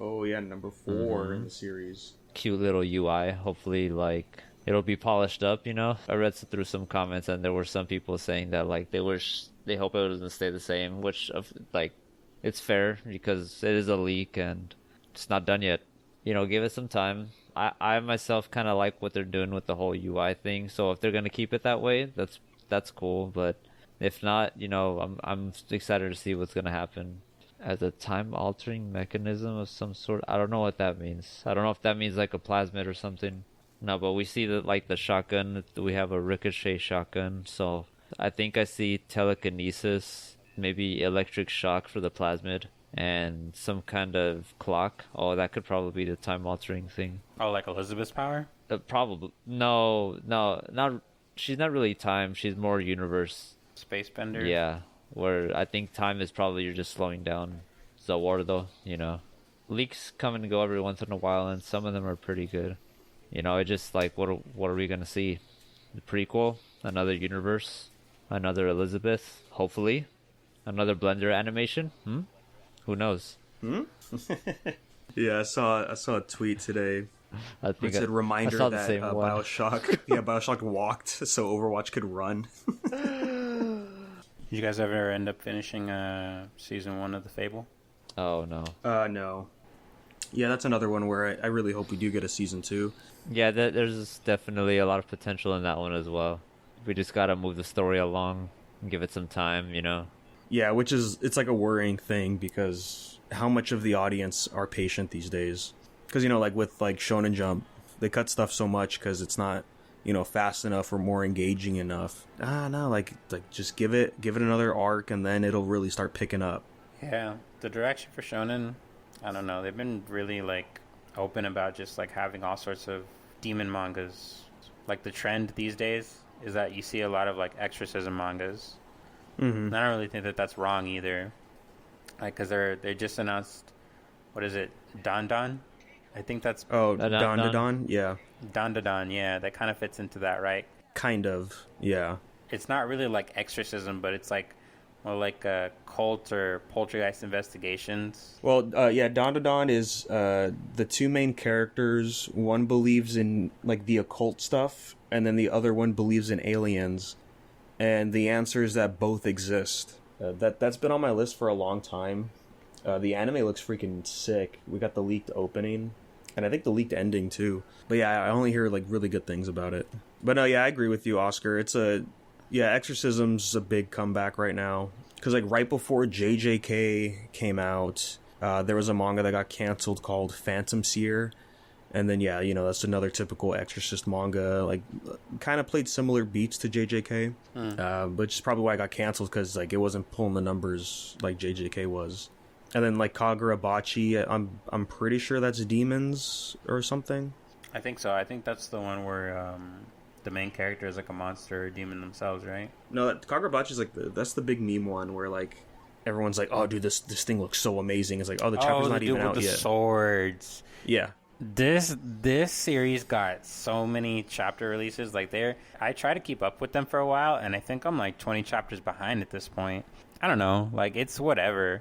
Oh yeah, number 4 in the series. Cute little UI. Hopefully, like it'll be polished up. I read through some comments, and there were some people saying that like they hope it doesn't stay the same, which like it's fair because it is a leak and it's not done yet. Give it some time. I myself kind of like what they're doing with the whole UI thing. So if they're gonna keep it that way, that's cool. But if not, I'm excited to see what's gonna happen. As a time-altering mechanism of some sort. I don't know what that means. I don't know if that means like a plasmid or something. No, but we see that like the shotgun, we have a ricochet shotgun. So I think I see telekinesis, maybe electric shock for the plasmid, and some kind of clock. Oh, that could probably be the time-altering thing. Oh, like Elizabeth's power? Probably. No, not. She's not really time. She's more universe. Space bender? Yeah. Where I think time is probably you're just slowing down Zawardo, Leaks come and go every once in a while, and some of them are pretty good. It just like, what are we going to see? The prequel? Another universe? Another Elizabeth? Hopefully? Another Blender animation? Who knows? Yeah, I saw a tweet today. I think it said reminder I that BioShock, BioShock walked so Overwatch could run. Did you guys ever end up finishing season 1 of The Fable? Oh, no. No. Yeah, that's another one where I really hope we do get a season 2. Yeah, there's definitely a lot of potential in that one as well. We just gotta move the story along and give it some time, Yeah, it's like a worrying thing because how much of the audience are patient these days? Because, like with like Shonen Jump, they cut stuff so much because it's not fast enough or more engaging enough. No, like just give it another arc and then it'll really start picking up. Yeah, the direction for Shonen, I don't know. They've been really like open about just like having all sorts of demon mangas. Like the trend these days is that you see a lot of like exorcism mangas. And I don't really think that that's wrong either. Like, cause they just announced, what is it, Don? I think that's... Oh, Don, yeah. Don, yeah, that kind of fits into that, right? Kind of, yeah. It's not really like exorcism, but it's like more like cult or poltergeist investigations. Well, yeah, Don is the two main characters. One believes in like the occult stuff, and then the other one believes in aliens. And the answer is that both exist. That's been on my list for a long time. The anime looks freaking sick. We got the leaked opening. And I think the leaked ending too. But yeah, I only hear like really good things about it. But no, yeah, I agree with you, Oscar. Exorcism's a big comeback right now. Because like right before JJK came out, there was a manga that got canceled called Phantom Seer. And then yeah, that's another typical Exorcist manga. Like kind of played similar beats to JJK. Which is probably why it got canceled because like it wasn't pulling the numbers like JJK was. And then like Kagurabachi, I'm pretty sure that's demons or something. I think so. I think that's the one where the main character is like a monster or demon themselves, right? No, Kagurabachi is like that's the big meme one where like everyone's like, oh dude, this thing looks so amazing. It's like, oh, the chapter's not even out yet. The swords. Yeah. This series got so many chapter releases. Like I try to keep up with them for a while, and I think I'm like 20 chapters behind at this point. I don't know. Like it's whatever.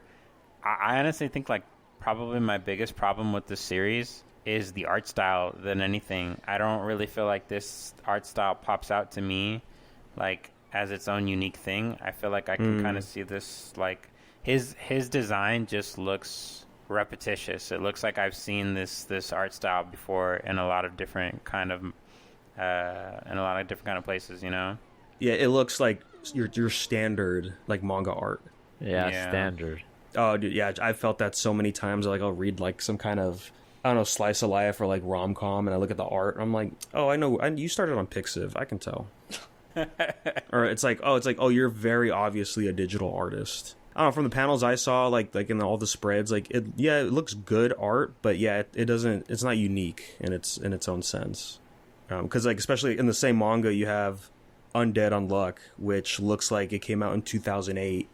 I honestly think like probably my biggest problem with this series is the art style than anything. I don't really feel like this art style pops out to me like as its own unique thing. I feel like I can kind of see this like his design just looks repetitious. It looks like I've seen this art style before in a lot of different kind of places, Yeah, it looks like your standard like manga art. Yeah. Standard. Oh, dude, yeah, I felt that so many times. Like, I'll read, like, some kind of, I don't know, slice of life or, like, rom-com, and I look at the art, and I'm like, oh, I know, you started on Pixiv, I can tell. Or it's like, oh, you're very obviously a digital artist. I don't know, from the panels I saw, like in all the spreads, like it looks good art, but yeah, it doesn't, it's not unique in its own sense. Because like especially in the same manga, you have Undead Unluck, which looks like it came out in 2008,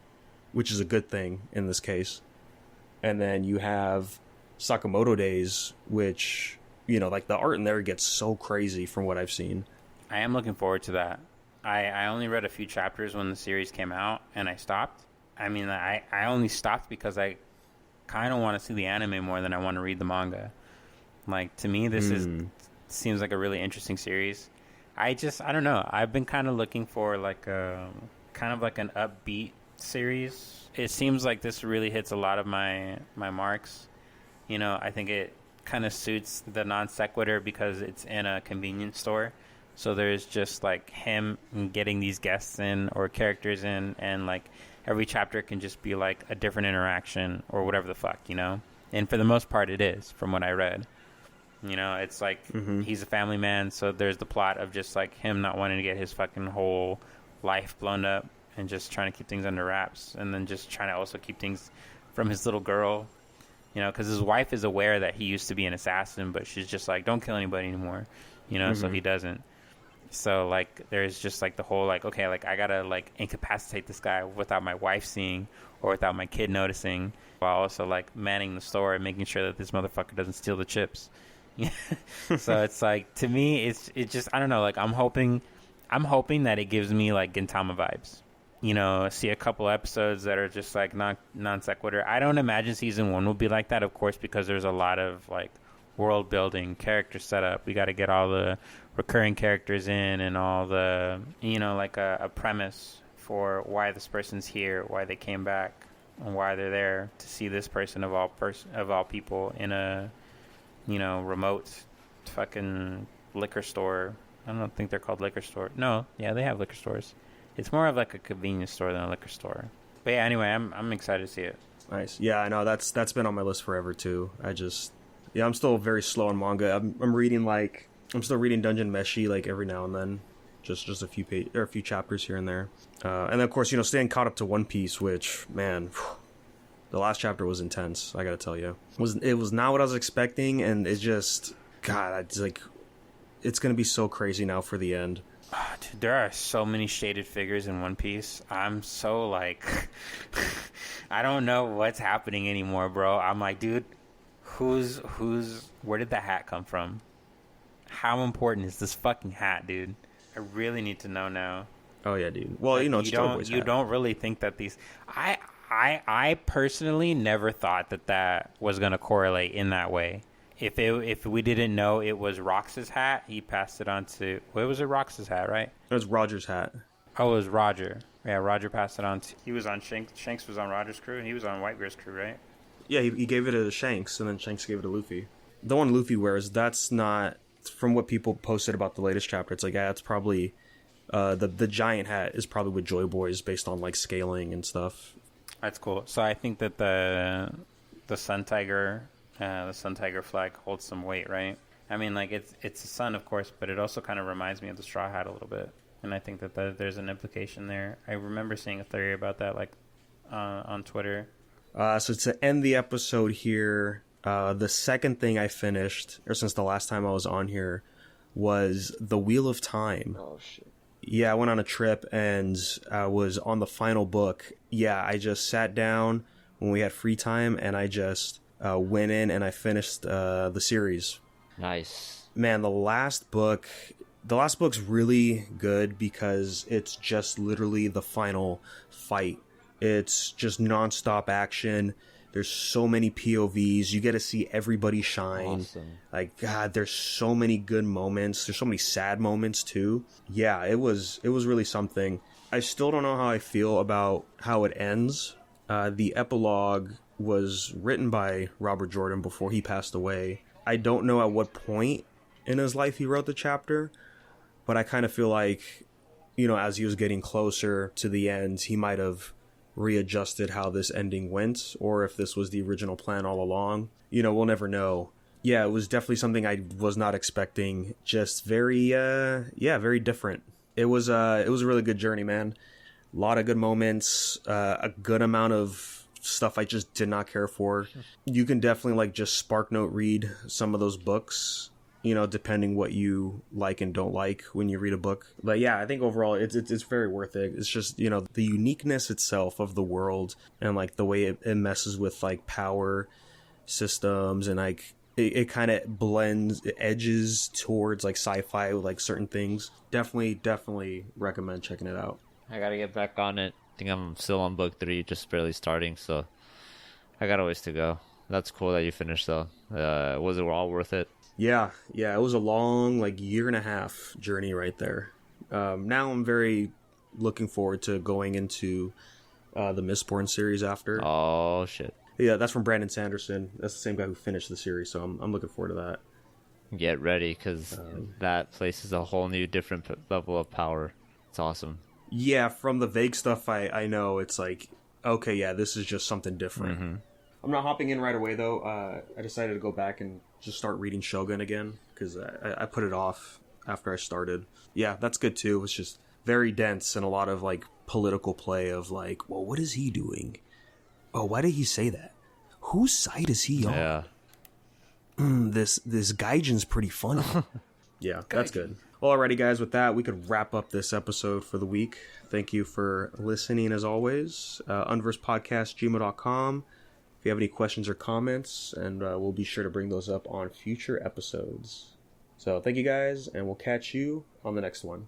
which is a good thing in this case. And then you have Sakamoto Days, which, you know, like the art in there gets so crazy from what I've seen. I am looking forward to that. I only read a few chapters when the series came out, and I stopped. I mean, I only stopped because I kind of want to see the anime more than I want to read the manga. Like, to me, this seems like a really interesting series. I don't know. I've been kind of looking for like kind of like an upbeat series. It seems like this really hits a lot of my marks. You know, I think it kind of suits the non sequitur because it's in a convenience store. So there's just like him getting these guests in or characters in, and like every chapter can just be like a different interaction or whatever the fuck, you know? And for the most part it is, from what I read. You know, it's like he's a family man, so there's the plot of just like him not wanting to get his fucking whole life blown up and just trying to keep things under wraps, and then just trying to also keep things from his little girl, you know, because his wife is aware that he used to be an assassin, but she's just like, don't kill anybody anymore, you know, so he doesn't. So, like, there's just, like, the whole, like, okay, like, I gotta, like, incapacitate this guy without my wife seeing or without my kid noticing, while also, like, manning the store and making sure that this motherfucker doesn't steal the chips. So it's, like, to me, it just, I don't know, like, I'm hoping that it gives me, like, Gintama vibes. You know, see a couple episodes that are just, like, non sequitur. I don't imagine season 1 will be like that, of course, because there's a lot of, like, world building, character setup. We got to get all the recurring characters in and all the, you know, like a premise for why this person's here, why they came back, and why they're there to see this person of all people in a, you know, remote fucking liquor store. I don't think they're called liquor store. No, yeah, they have liquor stores. It's more of like a convenience store than a liquor store. But yeah, anyway, I'm excited to see it. Nice. Yeah, I know that's been on my list forever too. I'm still very slow on manga. I'm reading I'm still reading Dungeon Meshi like every now and then, just a few chapters here and there, and then of course, you know, staying caught up to One Piece, which, man, the last chapter was intense. I gotta tell you, it was not what I was expecting, and it just, God, it's like, it's gonna be so crazy now for the end. Oh, dude, there are so many shaded figures in One Piece. I'm so like, I don't know what's happening anymore, bro. I'm like, dude. Where did the hat come from? How important is this fucking hat, dude? I really need to know now. Oh yeah, dude. Well, you know, it's you don't really think that these, I personally never thought that was going to correlate in that way. If we didn't know it was Rox's hat, he passed it on to, what was it, Rox's hat, right? It was Roger's hat. Oh, it was Roger. Yeah, Roger passed it on to, he was on Shanks was on Roger's crew, and he was on Whitebeard's crew, right? Yeah, he gave it to Shanks, and then Shanks gave it to Luffy. The one Luffy wears, that's not, from what people posted about the latest chapter, it's like, yeah, it's probably, the giant hat is probably with Joy Boys based on, like, scaling and stuff. That's cool. So I think that the Sun Tiger flag holds some weight, right? I mean, like, it's a sun, of course, but it also kind of reminds me of the Straw Hat a little bit. And I think that there's an implication there. I remember seeing a theory about that, like, on Twitter. So to end the episode here, the second thing I finished, or since the last time I was on here, was The Wheel of Time. Oh, shit. Yeah, I went on a trip and I was on the final book. Yeah, I just sat down when we had free time and I just went in and I finished the series. Nice. Man, the last book's really good because it's just literally the final fight. It's just nonstop action. There's so many POVs. You get to see everybody shine. Awesome. Like, God, there's so many good moments. There's so many sad moments too. Yeah, it was really something. I still don't know how I feel about how it ends. The epilogue was written by Robert Jordan before he passed away. I don't know at what point in his life he wrote the chapter, but I kind of feel like, you know, as he was getting closer to the end, he might have readjusted how this ending went, or if this was the original plan all along. You know, we'll never know. Yeah, it was definitely something I was not expecting. Just very different. It was a really good journey, man. A lot of good moments, a good amount of stuff I just did not care for. You can definitely like just spark note read some of those books, you know, depending what you like and don't like when you read a book. But yeah, I think overall it's very worth it. It's just, you know, the uniqueness itself of the world and like the way it messes with like power systems and like it kind of blends, it edges towards like sci-fi with like certain things. Definitely recommend checking it out. I gotta get back on it. I think I'm still on book 3, just barely starting, so I got a ways to go. That's cool that you finished though. Was it all worth it? Yeah, it was a long, like, 1.5 year journey right there. Now I'm very looking forward to going into the Mistborn series after. Oh, shit. Yeah, that's from Brandon Sanderson. That's the same guy who finished the series, so I'm looking forward to that. Get ready, because that place is a whole new different level of power. It's awesome. Yeah, from the vague stuff I know, it's like, okay, yeah, this is just something different. Mm-hmm. I'm not hopping in right away, though. I decided to go back and just start reading Shogun again, because I put it off after I started. Yeah, that's good, too. It's just very dense and a lot of, like, political play of, like, well, what is he doing? Oh, why did he say that? Whose side is he on? Yeah. This Gaijin's pretty funny. Yeah, that's good. Well, alrighty, guys, with that, we could wrap up this episode for the week. Thank you for listening, as always. Unversed.podcast@gmail.com. If you have any questions or comments, and we'll be sure to bring those up on future episodes. So thank you guys, and we'll catch you on the next one.